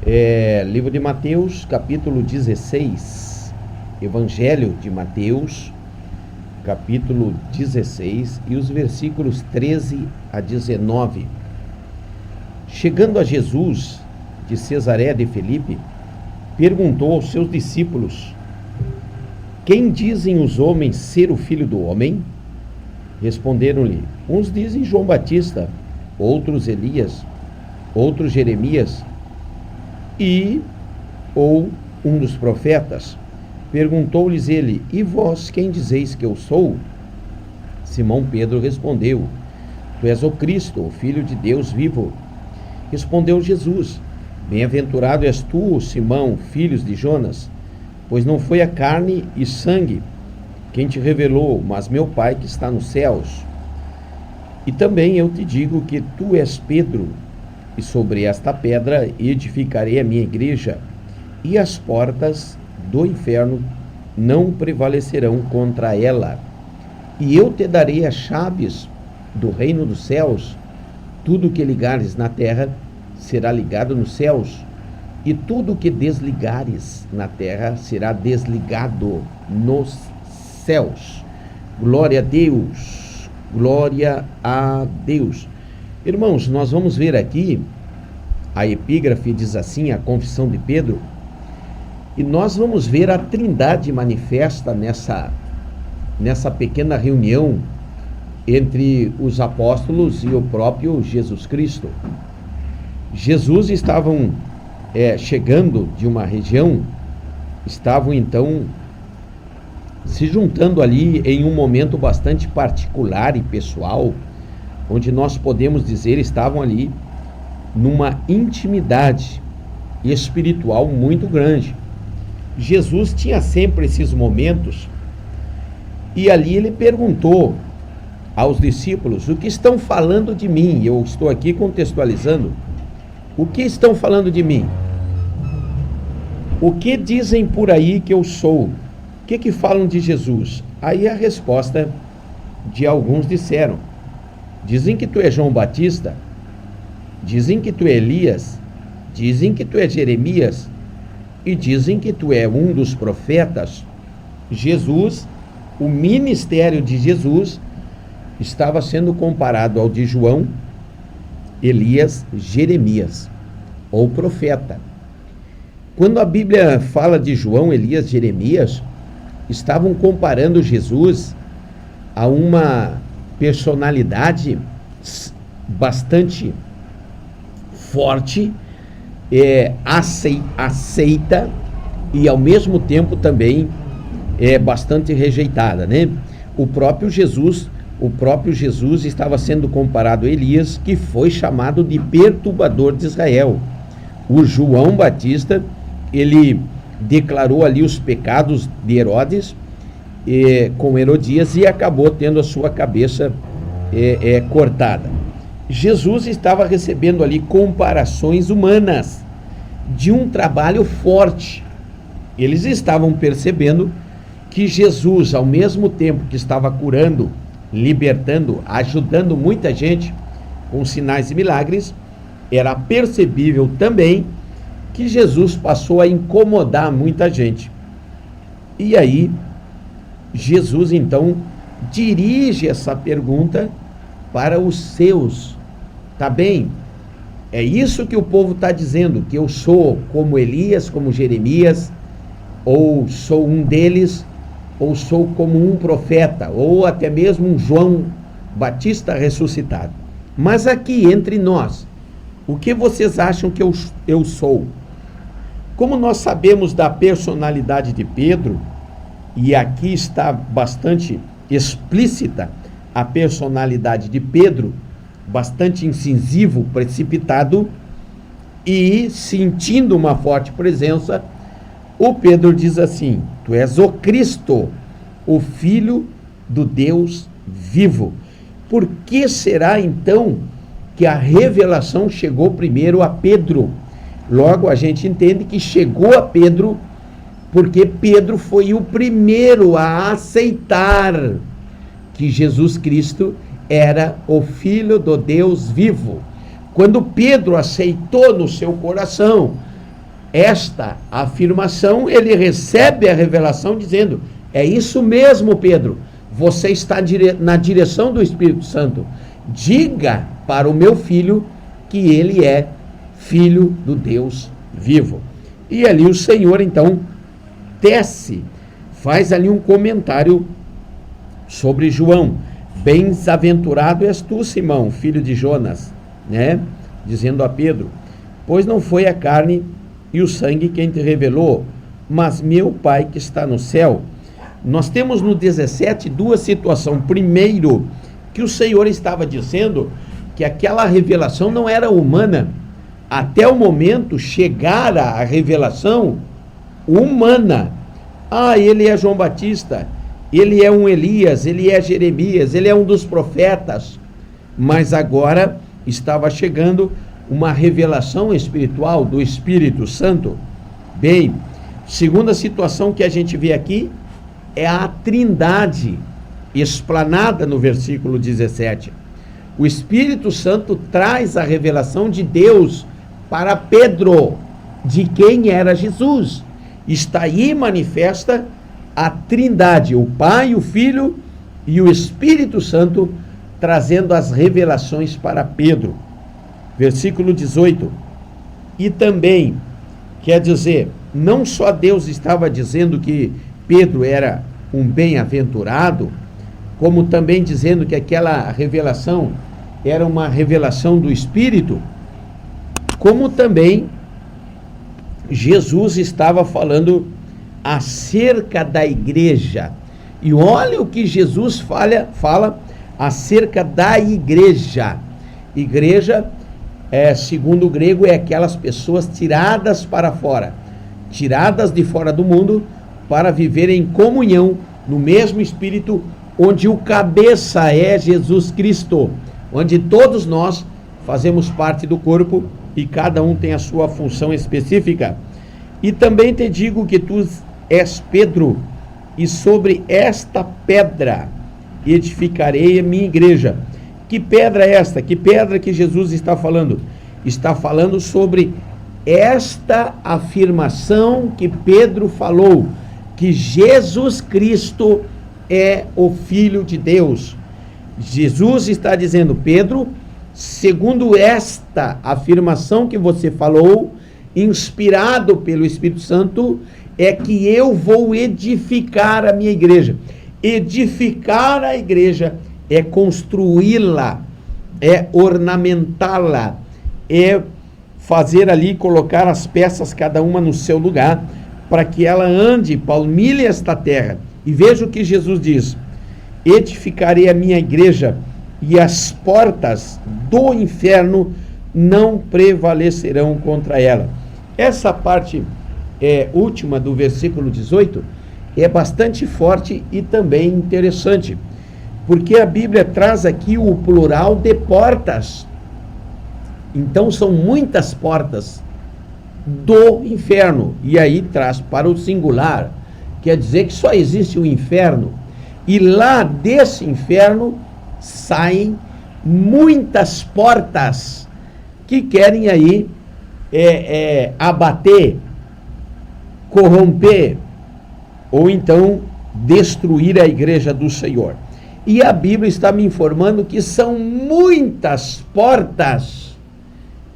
Livro de Mateus, capítulo 16. Evangelho de Mateus, capítulo 16, e os versículos 13 a 19. Chegando a Jesus de Cesareia de Filipe, perguntou aos seus discípulos: quem dizem os homens ser o Filho do Homem? Responderam-lhe: uns dizem João Batista, outros Elias, outros Jeremias, ou um dos profetas. Perguntou-lhes ele: e vós quem dizeis que eu sou? Simão Pedro respondeu: tu és o Cristo, o Filho de Deus vivo. Respondeu Jesus: bem-aventurado és tu, Simão, filho de Jonas, pois não foi a carne e sangue quem te revelou, mas meu Pai que está nos céus. E também eu te digo que tu és Pedro, e sobre esta pedra edificarei a minha igreja, e as portas do inferno não prevalecerão contra ela. E eu te darei as chaves do reino dos céus. Tudo que ligares na terra será ligado nos céus, e tudo que desligares na terra será desligado nos céus. Glória a Deus, glória a Deus. Irmãos, nós vamos ver aqui, a epígrafe diz assim, a confissão de Pedro, e nós vamos ver a Trindade manifesta nessa pequena reunião entre os apóstolos e o próprio Jesus Cristo. Jesus estavam chegando de uma região, estavam então se juntando ali em um momento bastante particular e pessoal, onde nós podemos dizer estavam ali numa intimidade espiritual muito grande. Jesus tinha sempre esses momentos, e ali ele perguntou aos discípulos: o que estão falando de mim? Eu estou aqui contextualizando. O que estão falando de mim? O que dizem por aí que eu sou? O que falam de Jesus? Aí a resposta de alguns disseram: dizem que tu é João Batista, dizem que tu é Elias, dizem que tu é Jeremias, e dizem que tu é um dos profetas. Jesus, o ministério de Jesus estava sendo comparado ao de João, Elias, Jeremias, ou profeta. Quando a Bíblia fala de João, Elias, Jeremias, estavam comparando Jesus a uma personalidade bastante forte, aceita e ao mesmo tempo também bastante rejeitada, né? O próprio Jesus estava sendo comparado a Elias, que foi chamado de perturbador de Israel. O João Batista, ele declarou ali os pecados de Herodes com Herodias e acabou tendo a sua cabeça cortada. Jesus estava recebendo ali comparações humanas de um trabalho forte. Eles estavam percebendo que Jesus, ao mesmo tempo que estava curando, libertando, ajudando muita gente com sinais e milagres, era percebível também que Jesus passou a incomodar muita gente. E aí, Jesus então dirige essa pergunta para os seus. Tá bem? É isso que o povo está dizendo, que eu sou como Elias, como Jeremias, ou sou um deles, ou sou como um profeta, ou até mesmo um João Batista ressuscitado. Mas aqui entre nós, o que vocês acham que eu sou? Como nós sabemos da personalidade de Pedro, e aqui está bastante explícita a personalidade de Pedro, bastante incisivo, precipitado, e sentindo uma forte presença, o Pedro diz assim: tu és o Cristo, o Filho do Deus vivo. Por que será então que a revelação chegou primeiro a Pedro? Logo a gente entende que chegou a Pedro porque Pedro foi o primeiro a aceitar que Jesus Cristo era o Filho do Deus vivo. Quando Pedro aceitou no seu coração esta afirmação, ele recebe a revelação dizendo: é isso mesmo, Pedro, você está na direção do Espírito Santo. Diga para o meu filho que ele é filho do Deus vivo. E ali o Senhor, então, faz ali um comentário sobre João. Bem-aventurado és tu, Simão, filho de Jonas, né? Dizendo a Pedro: pois não foi a carne e o sangue quem te revelou, mas meu Pai que está no céu. Nós temos no 17 duas situações. Primeiro, que o Senhor estava dizendo que aquela revelação não era humana. Até o momento chegara a revelação humana. Ele é João Batista, ele é um Elias, ele é Jeremias, ele é um dos profetas. Mas agora estava chegando uma revelação espiritual do Espírito Santo. Bem, segunda situação que a gente vê aqui é a Trindade explanada no versículo 17. O Espírito Santo traz a revelação de Deus para Pedro, de quem era Jesus. Está aí manifesta a Trindade, o Pai, o Filho e o Espírito Santo, trazendo as revelações para Pedro. Versículo 18. E também, quer dizer, não só Deus estava dizendo que Pedro era um bem-aventurado, como também dizendo que aquela revelação era uma revelação do Espírito, como também Jesus estava falando acerca da igreja. E olha o que Jesus fala acerca da igreja. Igreja, segundo o grego, é aquelas pessoas tiradas para fora, tiradas de fora do mundo, para viver em comunhão no mesmo Espírito, onde o cabeça é Jesus Cristo, onde todos nós fazemos parte do corpo e cada um tem a sua função específica. E também te digo que tu és Pedro, e sobre esta pedra edificarei a minha igreja. Que pedra é esta? Que pedra que Jesus está falando? Está falando sobre esta afirmação que Pedro falou, que Jesus Cristo é o Filho de Deus. Jesus está dizendo: Pedro, segundo esta afirmação que você falou, inspirado pelo Espírito Santo, é que eu vou edificar a minha igreja. Edificar a igreja é construí-la, é ornamentá-la, é fazer ali, colocar as peças cada uma no seu lugar, para que ela ande, palmilhe esta terra. E veja o que Jesus diz: edificarei a minha igreja e as portas do inferno não prevalecerão contra ela. Essa parte última do versículo 18 é bastante forte e também interessante, porque a Bíblia traz aqui o plural de portas. Então são muitas portas do inferno, e aí traz para o singular, quer dizer que só existe o inferno, e lá desse inferno saem muitas portas que querem aí abater, corromper, ou então destruir a igreja do Senhor. E a Bíblia está me informando que são muitas portas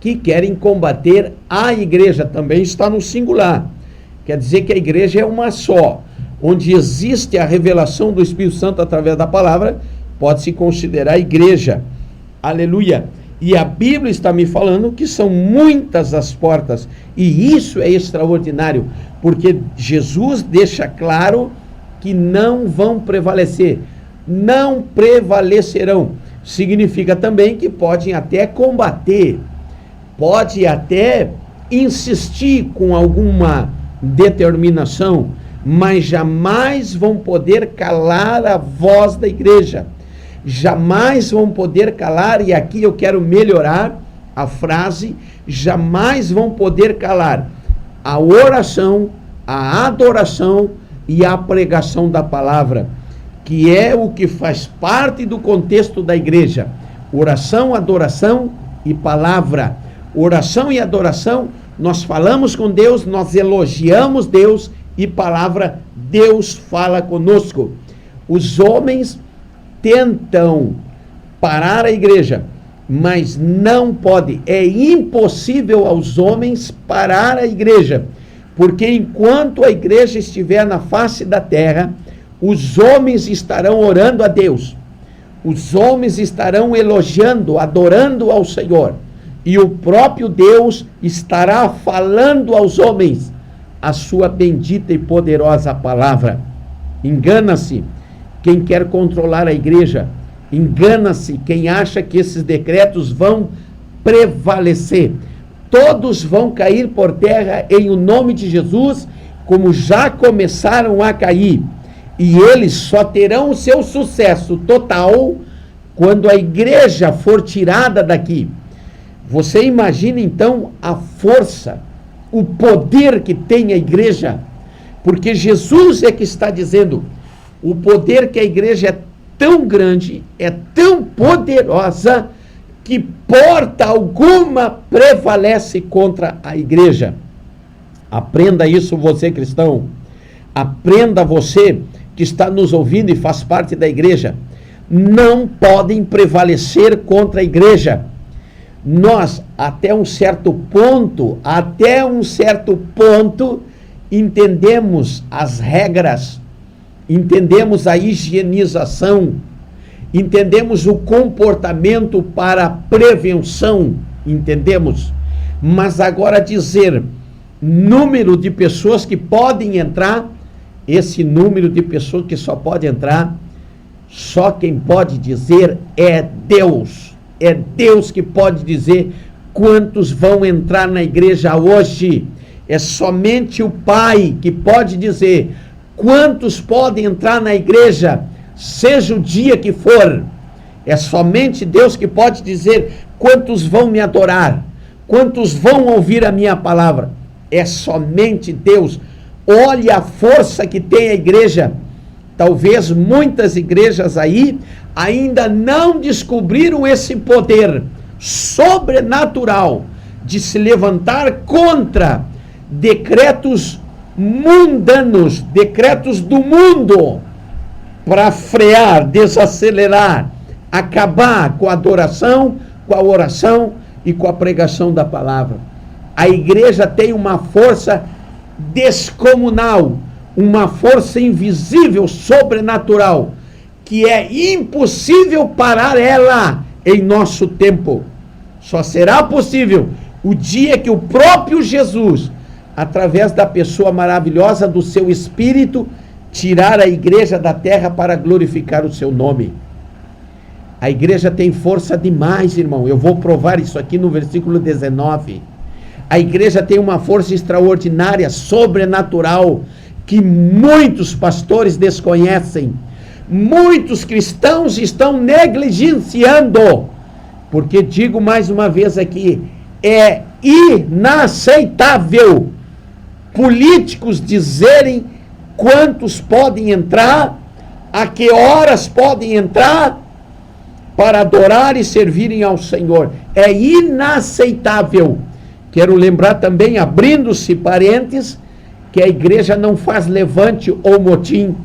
que querem combater a igreja. Também está no singular. Quer dizer que a igreja é uma só. Onde existe a revelação do Espírito Santo através da palavra, pode-se considerar igreja. Aleluia! E a Bíblia está me falando que são muitas as portas. E isso é extraordinário, porque Jesus deixa claro que não vão prevalecer. Não prevalecerão. Significa também que podem até combater, pode até insistir com alguma determinação, mas jamais vão poder calar a voz da igreja. Jamais vão poder calar, e aqui eu quero melhorar a frase, jamais vão poder calar a oração, a adoração e a pregação da palavra, que é o que faz parte do contexto da igreja. Oração, adoração e palavra. Oração e adoração nós falamos com Deus, nós elogiamos Deus e palavra, Deus fala conosco. Os homens tentam parar a igreja, mas não pode, é impossível aos homens parar a igreja, porque enquanto a igreja estiver na face da terra, os homens estarão orando a Deus, os homens estarão elogiando, adorando ao Senhor, e o próprio Deus estará falando aos homens a sua bendita e poderosa palavra. Engana-se quem quer controlar a igreja, engana-se quem acha que esses decretos vão prevalecer. Todos vão cair por terra em o nome de Jesus, como já começaram a cair. E eles só terão o seu sucesso total quando a igreja for tirada daqui. Você imagina então a força, o poder que tem a igreja, porque Jesus é que está dizendo, o poder que a igreja é tão grande, é tão poderosa, que porta alguma prevalece contra a igreja. Aprenda isso, você cristão. Aprenda, você que está nos ouvindo e faz parte da igreja. Não podem prevalecer contra a igreja. Nós, até um certo ponto, entendemos as regras, entendemos a higienização, entendemos o comportamento para prevenção, entendemos. Mas agora dizer número de pessoas que podem entrar, esse número de pessoas que só pode entrar, só quem pode dizer é Deus. É Deus que pode dizer quantos vão entrar na igreja hoje. É somente o Pai que pode dizer quantos podem entrar na igreja, seja o dia que for. É somente Deus que pode dizer quantos vão me adorar, quantos vão ouvir a minha palavra. É somente Deus. Olhe a força que tem a igreja. Talvez muitas igrejas aí ainda não descobriram esse poder sobrenatural de se levantar contra decretos mundanos, decretos do mundo, para frear, desacelerar, acabar com a adoração, com a oração e com a pregação da palavra. A igreja tem uma força descomunal, uma força invisível, sobrenatural, que é impossível parar ela em nosso tempo. Só será possível o dia que o próprio Jesus, através da pessoa maravilhosa do seu Espírito, tirar a igreja da terra para glorificar o seu nome. A igreja tem força demais, irmão. Eu vou provar isso aqui no versículo 19. A igreja tem uma força extraordinária, sobrenatural, que muitos pastores desconhecem. Muitos cristãos estão negligenciando. Porque digo mais uma vez aqui, é inaceitável políticos dizerem quantos podem entrar, a que horas podem entrar para adorar e servirem ao Senhor. É inaceitável. Quero lembrar também, abrindo-se parênteses, que a igreja não faz levante ou motim.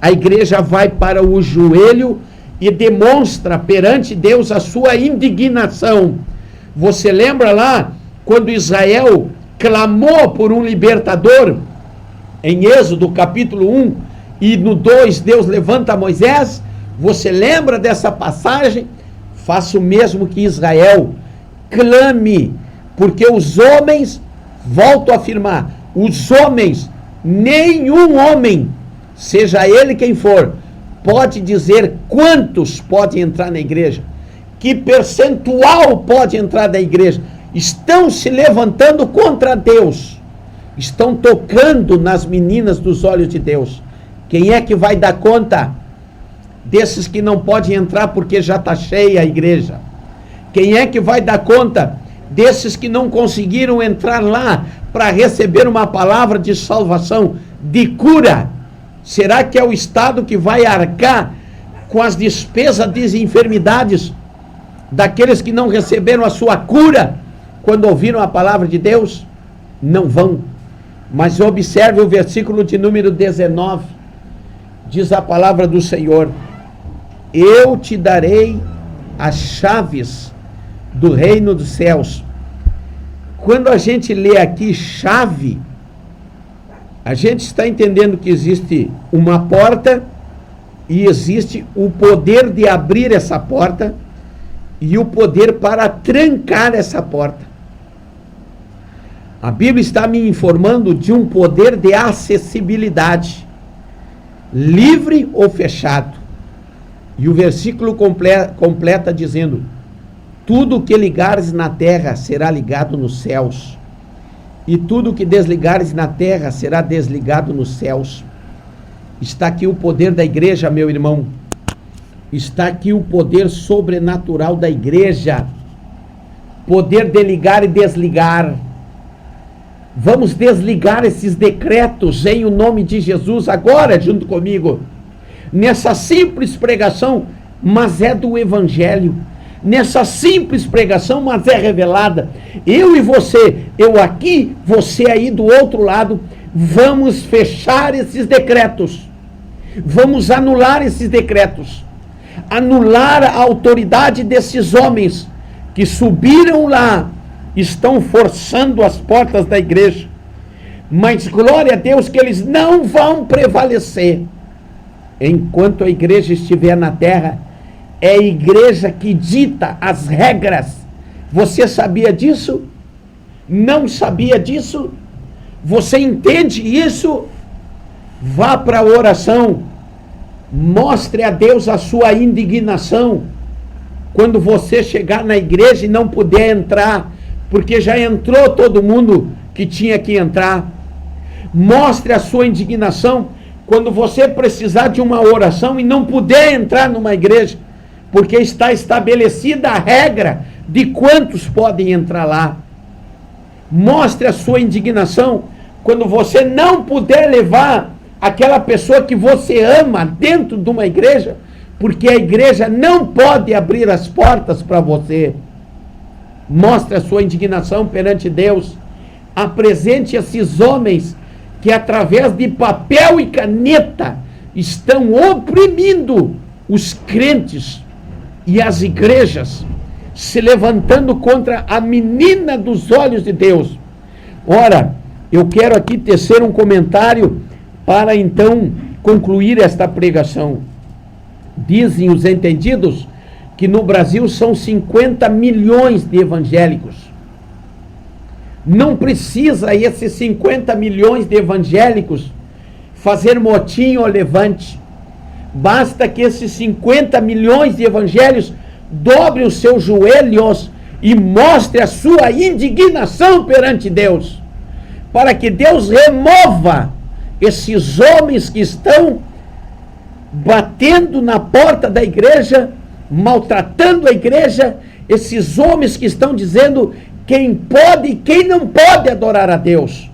A igreja vai para o joelho e demonstra perante Deus a sua indignação. Você lembra lá, quando Israel clamou por um libertador, em Êxodo capítulo 1, e no 2 Deus levanta Moisés? Você lembra dessa passagem? Faça o mesmo que Israel. Clame, porque os homens, volto a afirmar, os homens, nenhum homem, seja ele quem for, pode dizer quantos podem entrar na igreja, que percentual pode entrar na igreja. Estão se levantando contra Deus, estão tocando nas meninas dos olhos de Deus. Quem é que vai dar conta desses que não podem entrar porque já está cheia a igreja? Quem é que vai dar conta desses que não conseguiram entrar lá para receber uma palavra de salvação, de cura? Será que é o Estado que vai arcar com as despesas de enfermidades daqueles que não receberam a sua cura quando ouviram a palavra de Deus? não vão. Mas observe o versículo de número 19. Diz a palavra do Senhor: eu te darei as chaves do reino dos céus. Quando a gente lê aqui chave, a gente está entendendo que existe uma porta e existe o poder de abrir essa porta e o poder para trancar essa porta. A Bíblia está me informando de um poder de acessibilidade, livre ou fechado. E o versículo completa dizendo: tudo que ligares na terra será ligado nos céus, e tudo que desligares na terra será desligado nos céus. Está aqui o poder da igreja, meu irmão. Está aqui o poder sobrenatural da igreja. Poder de ligar e desligar. Vamos desligar esses decretos em o nome de Jesus agora, junto comigo. Nessa simples pregação, mas é do Evangelho. Nessa simples pregação, mas é revelada. Eu e você, eu aqui, você aí do outro lado, vamos fechar esses decretos. Vamos anular esses decretos. Anular a autoridade desses homens que subiram lá, estão forçando as portas da igreja. Mas glória a Deus que eles não vão prevalecer. Enquanto a igreja estiver na terra, é a igreja que dita as regras. Você sabia disso? Não sabia disso? Você entende isso? Vá para a oração. Mostre a Deus a sua indignação. Quando você chegar na igreja e não puder entrar, porque já entrou todo mundo que tinha que entrar. Mostre a sua indignação quando você precisar de uma oração e não puder entrar numa igreja, porque está estabelecida a regra de quantos podem entrar lá. Mostre a sua indignação quando você não puder levar aquela pessoa que você ama dentro de uma igreja, porque a igreja não pode abrir as portas para você. Mostre a sua indignação perante Deus. Apresente esses homens que através de papel e caneta estão oprimindo os crentes e as igrejas, se levantando contra a menina dos olhos de Deus. Ora, eu quero aqui tecer um comentário para então concluir esta pregação. Dizem os entendidos que no Brasil são 50 milhões de evangélicos. Não precisa esses 50 milhões de evangélicos fazer motim ou levante. Basta que esses 50 milhões de evangélicos dobrem os seus joelhos e mostrem a sua indignação perante Deus, para que Deus remova esses homens que estão batendo na porta da igreja, maltratando a igreja, esses homens que estão dizendo quem pode e quem não pode adorar a Deus.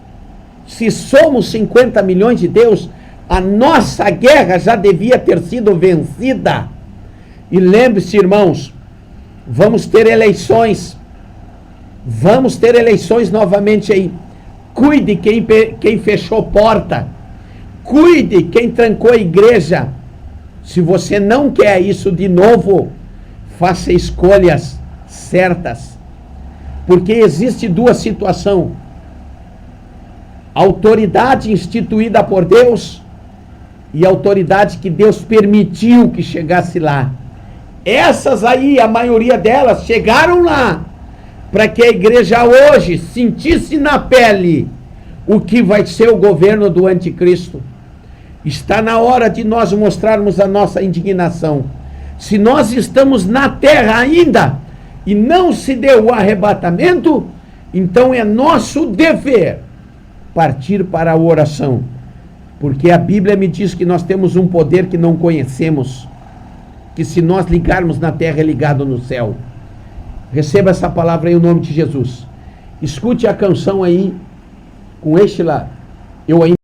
Se somos 50 milhões de Deus, a nossa guerra já devia ter sido vencida. E lembre-se, irmãos, vamos ter eleições. Vamos ter eleições novamente aí. Cuide quem fechou porta. Cuide quem trancou a igreja. Se você não quer isso de novo, faça escolhas certas. Porque existe duas situações. Autoridade instituída por Deus e autoridade que Deus permitiu que chegasse lá. Essas aí, a maioria delas, chegaram lá para que a igreja hoje sentisse na pele o que vai ser o governo do anticristo. Está na hora de nós mostrarmos a nossa indignação. Se nós estamos na terra ainda e não se deu o arrebatamento, então é nosso dever partir para a oração. Porque a Bíblia me diz que nós temos um poder que não conhecemos, que se nós ligarmos na terra é ligado no céu. Receba essa palavra em nome de Jesus. Escute a canção aí com este lá. Eu ainda